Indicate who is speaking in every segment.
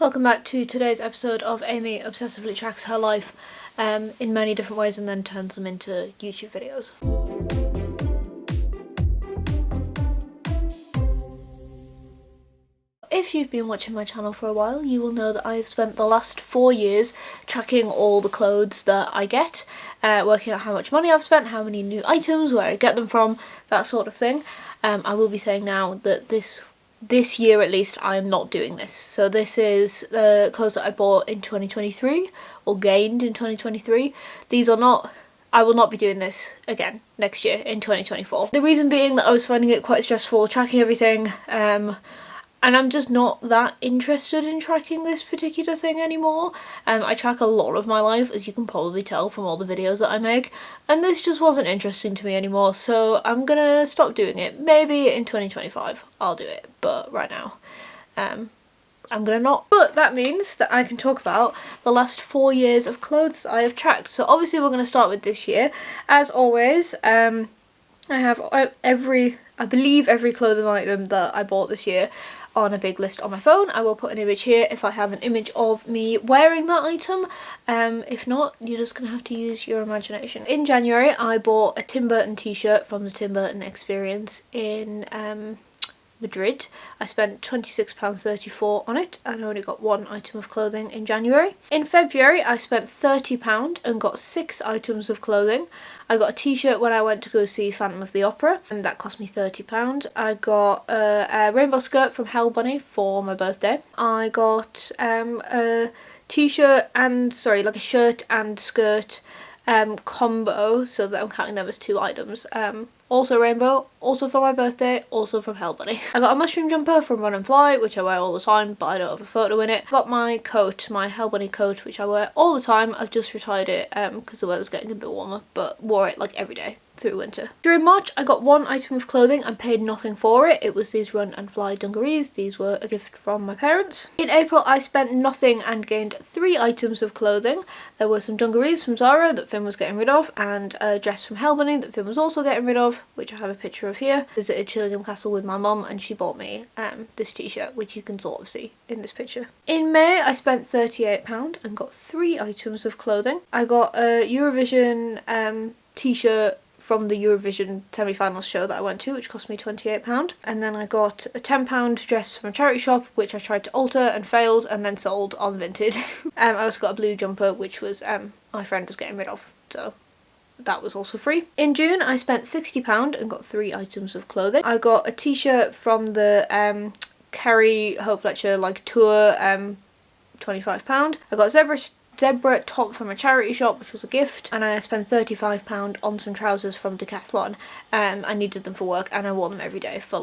Speaker 1: Welcome back to today's episode of Amy obsessively tracks her life in many different ways and then turns them into YouTube videos. If you've been watching my channel for a while, you will know that I've spent the last 4 years tracking all the clothes that I get, working out how much money I've spent, how many new items, where I get them from, that sort of thing. I will be saying now that this year at least I am not doing this. So this is the clothes that I bought in 2023 or gained in 2023. I will not be doing this again next year in 2024. The reason being that I was finding it quite stressful tracking everything, and I'm just not that interested in tracking this particular thing anymore. I track a lot of my life, as you can probably tell from all the videos that I make, and this just wasn't interesting to me anymore, so I'm gonna stop doing it. Maybe in 2025 I'll do it, but right now I'm gonna not. But that means that I can talk about the last 4 years of clothes I have tracked. So obviously we're gonna start with this year. As always, I have I believe every clothing item that I bought this year on a big list on my phone. I will put an image here if I have an image of me wearing that item. If not, you're just gonna have to use your imagination. In January I bought a Tim Burton t-shirt from the Tim Burton Experience in Madrid. I spent £26.34 on it and I only got one item of clothing in January. In February I spent £30 and got 6 items of clothing. I got a t-shirt when I went to go see Phantom of the Opera and that cost me £30. I got a rainbow skirt from Hell Bunny for my birthday. I got a t-shirt and, like a shirt and skirt combo, so that I'm counting them as 2 items. Also rainbow, also for my birthday, also from Hell Bunny. I got a mushroom jumper from Run and Fly, which I wear all the time, but I don't have a photo in it. I got my coat, my Hell Bunny coat, which I wear all the time. I've just retired it because the weather's getting a bit warmer, but wore it like every day through winter. During March I got 1 item of clothing and paid nothing for it. It was these Run and Fly dungarees. These were a gift from my parents. In April I spent nothing and gained 3 items of clothing. There were some dungarees from Zara that Finn was getting rid of, and a dress from Hell Bunny that Finn was also getting rid of, which I have a picture of here. I visited Chillingham Castle with my mum and she bought me this t-shirt, which you can sort of see in this picture. In May I spent £38 and got 3 items of clothing. I got a Eurovision t-shirt from the Eurovision semi-finals show that I went to, which cost me £28. And then I got a £10 dress from a charity shop, which I tried to alter and failed and then sold on Vinted. I also got a blue jumper, which was my friend was getting rid of, so that was also free. In June I spent £60 and got 3 items of clothing. I got a t-shirt from the Kerry Hope Fletcher tour, £25. I got a zebra top from a charity shop, which was a gift, and I spent £35 on some trousers from Decathlon. I needed them for work and I wore them every day for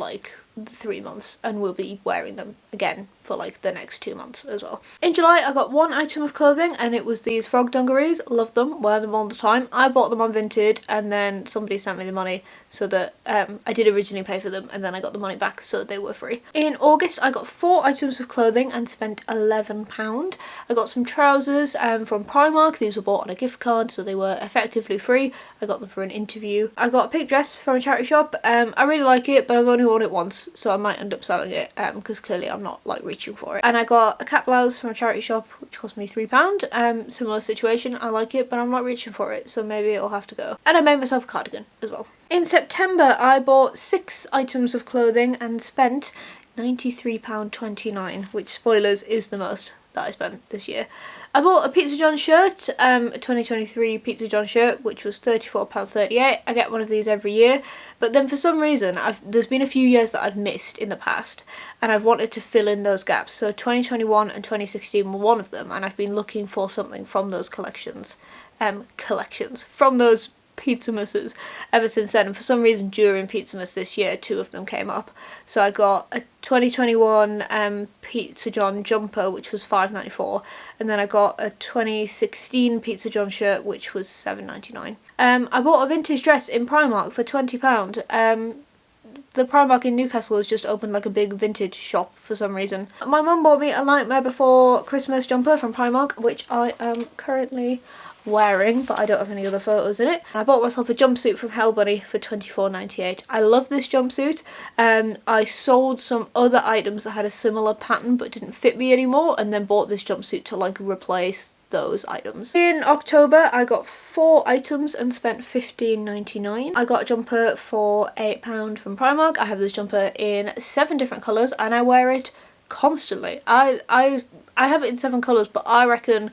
Speaker 1: 3 months and will be wearing them again for the next 2 months as well. In July I got 1 item of clothing and it was these frog dungarees. Love them, wear them all the time. I bought them on Vinted and then somebody sent me the money so that I did originally pay for them and then I got the money back, so they were free. In August I got 4 items of clothing and spent £11. I got some trousers from Primark. These were bought on a gift card, so they were effectively free. I got them for an interview. I got a pink dress from a charity shop. I really like it, but I've only worn it once, so I might end up selling it because clearly I'm not reaching for it. And I got a cat blouse from a charity shop, which cost me £3. Similar situation, I like it, but I'm not reaching for it, so maybe it'll have to go. And I made myself a cardigan as well. In September I bought 6 items of clothing and spent £93.29, which, spoilers, is the most that I spent this year. I bought a Pizza John shirt, a 2023 Pizza John shirt, which was £34.38. I get one of these every year, but then for some reason there's been a few years that I've missed in the past and I've wanted to fill in those gaps. So 2021 and 2016 were one of them, and I've been looking for something from those collections from those Pizzamasses ever since then, and for some reason during Pizzamas this year 2 of them came up. So I got a 2021 Pizza John jumper, which was £5.94, and then I got a 2016 Pizza John shirt, which was £7.99. I bought a vintage dress in Primark for £20. The Primark in Newcastle has just opened a big vintage shop for some reason. My mum bought me a Nightmare Before Christmas jumper from Primark, which I am currently wearing, but I don't have any other photos in it. I bought myself a jumpsuit from Hell Bunny for £24.98. I love this jumpsuit. I sold some other items that had a similar pattern but didn't fit me anymore, and then bought this jumpsuit to like replace those items. In October I got 4 items and spent £15.99. I got a jumper for £8 from Primark. I have this jumper in 7 different colours and I wear it constantly. I have it in 7 colours, but I reckon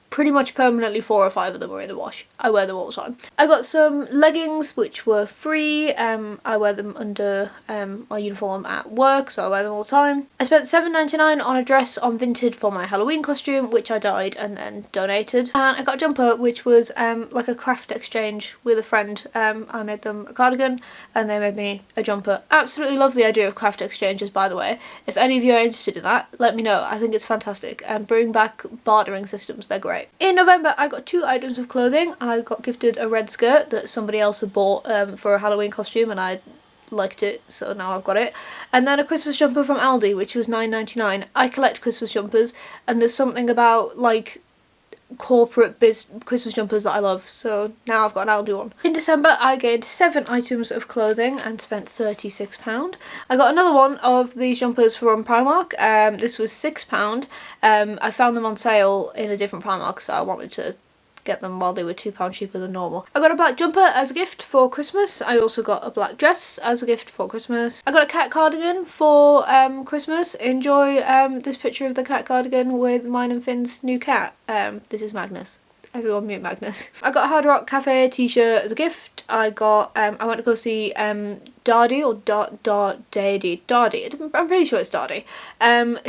Speaker 1: pretty much permanently 4 or 5 of them are in the wash. I wear them all the time. I got some leggings which were free. I wear them under my uniform at work, so I wear them all the time. I spent £7.99 on a dress on Vinted for my Halloween costume, which I dyed and then donated. And I got a jumper which was like a craft exchange with a friend. I made them a cardigan and they made me a jumper. Absolutely love the idea of craft exchanges, by the way. If any of you are interested in that, let me know. I think it's fantastic. Bring back bartering systems, they're great. In November I got 2 items of clothing. I got gifted a red skirt that somebody else had bought for a Halloween costume and I liked it, so now I've got it. And then a Christmas jumper from Aldi which was £9.99. I collect Christmas jumpers and there's something about like corporate Christmas jumpers that I love, so now I've got an Aldi one. In December I gained 7 items of clothing and spent £36. I got another one of these jumpers from Primark. This was £6. I found them on sale in a different Primark, so I wanted to get them while they were £2 cheaper than normal. I got a black jumper as a gift for Christmas. I also got a black dress as a gift for Christmas. I got a cat cardigan for Christmas. Enjoy this picture of the cat cardigan with mine and Finn's new cat. This is Magnus. Everyone mute Magnus. I got a Hard Rock Cafe t-shirt as a gift. I got, I went to go see Dardi, or Dardi, I'm pretty sure it's Dardi,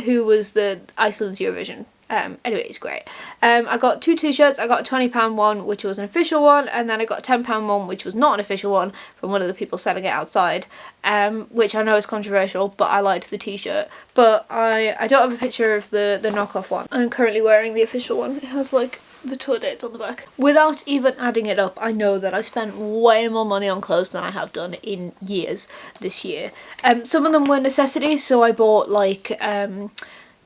Speaker 1: who was the Iceland's Eurovision. Anyway, it's great. I got 2 t-shirts. I got a £20 one which was an official one, and then I got a £10 one which was not an official one from one of the people selling it outside, which I know is controversial, but I liked the t-shirt. But I don't have a picture of the knockoff one. I'm currently wearing the official one. It has like the tour dates on the back. Without even adding it up, I know that I spent way more money on clothes than I have done in years this year. Some of them were necessities, so I bought like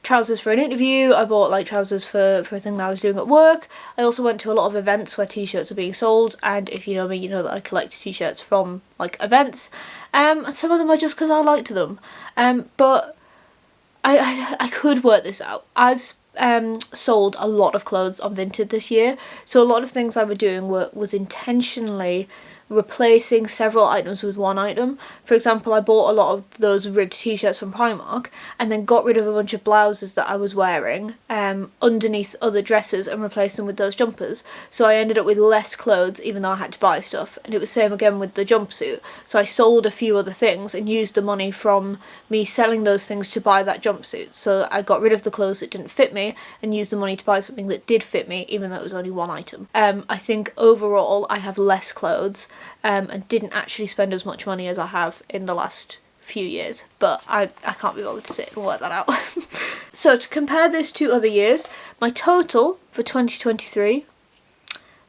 Speaker 1: trousers for an interview. I bought like trousers for a thing that I was doing at work. I also went to a lot of events where t-shirts are being sold, and if you know me, you know that I collect t-shirts from like events. Some of them are just because I liked them. But I could work this out. I've sold a lot of clothes on Vinted this year, so a lot of things I was doing was intentionally replacing several items with one item. For example, I bought a lot of those ribbed t-shirts from Primark and then got rid of a bunch of blouses that I was wearing underneath other dresses and replaced them with those jumpers. So I ended up with less clothes even though I had to buy stuff, and it was the same again with the jumpsuit. So I sold a few other things and used the money from me selling those things to buy that jumpsuit. So I got rid of the clothes that didn't fit me and used the money to buy something that did fit me, even though it was only one item. I think overall I have less clothes and didn't actually spend as much money as I have in the last few years, but I can't be bothered to sit and work that out. So to compare this to other years, my total for 2023,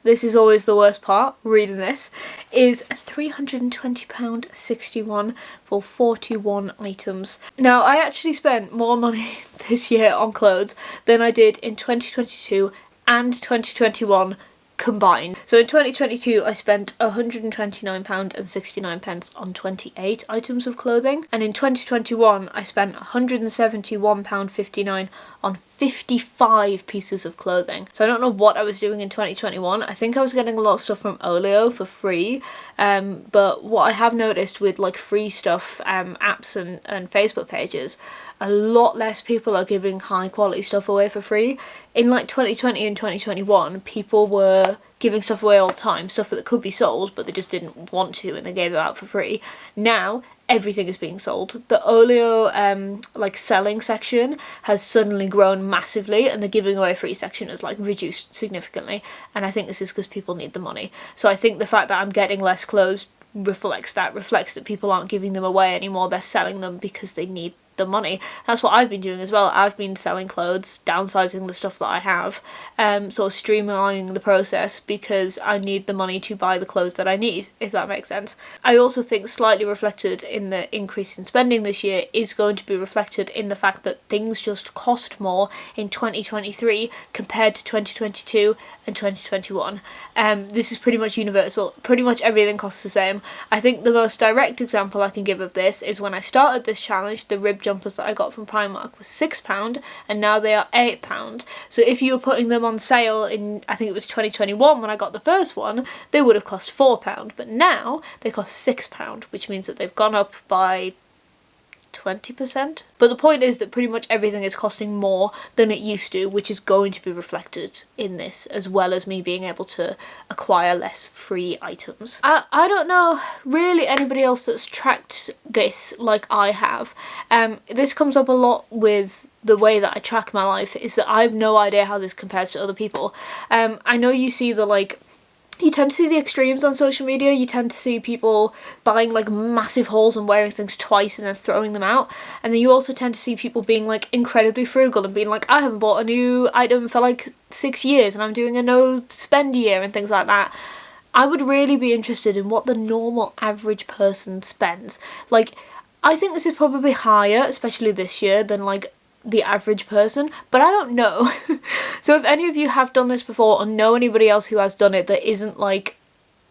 Speaker 1: this is always the worst part, reading this, is £320.61 for 41 items. Now, I actually spent more money this year on clothes than I did in 2022 and 2021 combined. So in 2022 I spent £129.69 on 28 items of clothing, and in 2021 I spent £171.59 on 55 pieces of clothing. So I don't know what I was doing in 2021. I think I was getting a lot of stuff from Olio for free, but what I have noticed with like free stuff, apps and Facebook pages, a lot less people are giving high quality stuff away for free. In like 2020 and 2021, people were giving stuff away all the time, stuff that could be sold but they just didn't want to and they gave it out for free. Now everything is being sold. The Olio like selling section has suddenly grown massively, and the giving away free section has like reduced significantly, and I think this is because people need the money. So I think the fact that I'm getting less clothes reflects that people aren't giving them away anymore, they're selling them because they need the money. That's what I've been doing as well. I've been selling clothes, downsizing the stuff that I have, sort of streamlining the process because I need the money to buy the clothes that I need, if that makes sense. I also think slightly reflected in the increase in spending this year is going to be reflected in the fact that things just cost more in 2023 compared to 2022 and 2021. This is pretty much universal. Pretty much everything costs the same. I think the most direct example I can give of this is when I started this challenge, the rib jumpers that I got from Primark was £6 and now they are £8. So if you were putting them on sale in, I think it was 2021 when I got the first one, they would have cost £4, but now they cost £6, which means that they've gone up by 20%. But the point is that pretty much everything is costing more than it used to, which is going to be reflected in this, as well as me being able to acquire less free items. I don't know really anybody else that's tracked this like I have. This comes up a lot with the way that I track my life, is that I have no idea how this compares to other people. I know you see the you tend to see the extremes on social media. You tend to see people buying like massive hauls and wearing things twice and then throwing them out. And then you also tend to see people being like incredibly frugal and being like, I haven't bought a new item for like 6 years and I'm doing a no spend year and things like that. I would really be interested in what the normal average person spends. Like, I think this is probably higher, especially this year, than like the average person, but I don't know. So if any of you have done this before or know anybody else who has done it that isn't like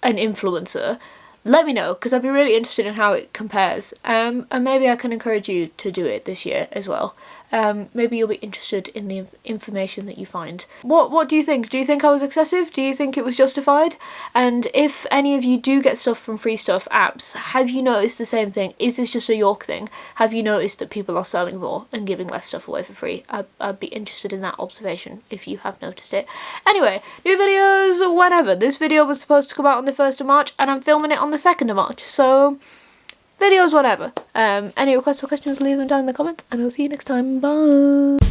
Speaker 1: an influencer, let me know, because I'd be really interested in how it compares, and maybe I can encourage you to do it this year as well. Maybe you'll be interested in the information that you find. What do you think? Do you think I was excessive? Do you think it was justified? And if any of you do get stuff from Free Stuff apps, have you noticed the same thing? Is this just a York thing? Have you noticed that people are selling more and giving less stuff away for free? I'd be interested in that observation if you have noticed it. Anyway, new videos whenever. This video was supposed to come out on the 1st of March and I'm filming it on the 2nd of March, so videos whatever. Any requests or questions, leave them down in the comments and I'll see you next time. Bye!